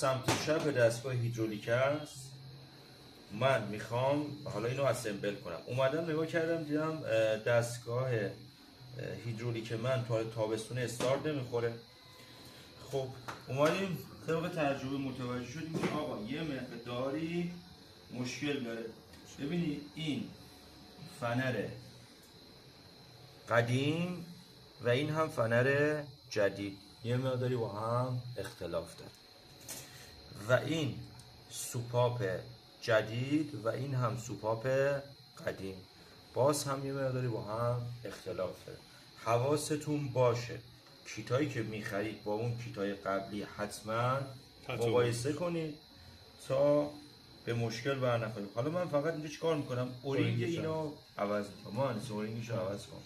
سمت چپ دستگاه هیدرولیک است. من میخوام حالا اینو اسمبل کنم. اومدم نگاه کردم دیدم دستگاه هیدرولیک من تا تابستون استارت نمیخوره. خب اومدیم طبق تجربه متوجه شدیم که آقا یه مقداری مشکل داره. ببینید این فنر قدیم و این هم فنر جدید یه مقداری با هم اختلاف داره و این سوپاپ جدید و این هم سوپاپ قدیم باز هم یه مقداری با هم اختلاف داره. حواستون باشه کیتایی که میخرید با اون کیتای قبلی حتما مقایسه کنید تا به مشکل برنخورید. حالا من فقط اینجا چیکار میکنم؟ اورینگ اینو عوض میکنم. مهندس اورینگشو عوض کن،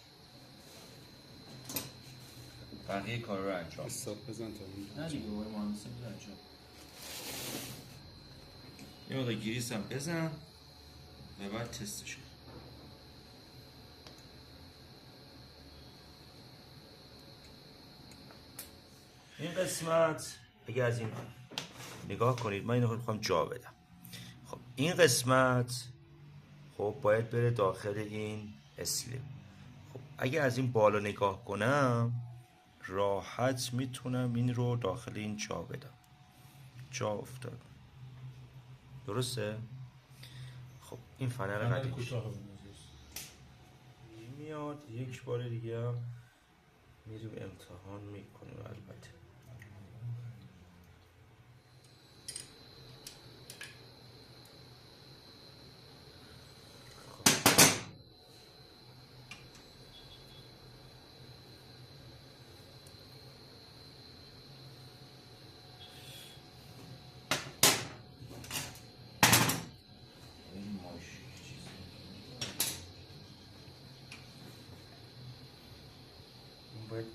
بقیه کار رو انجام بزن تا نه دیگه باید مهندس انجام. یه مقدار گریس هم بزن و بعد تستش کن. این قسمت اگه از این نگاه کنید من اینو میخوام جا بدم. خب این قسمت خب باید بره داخل این اسلیم. خب اگه از این بالا نگاه کنم راحت میتونم این رو داخل این جا بدم. جا افتاد درسته؟ خب این فنر قدیم میاد یک بار دیگه هم میریم امتحان میکنیم. البته باید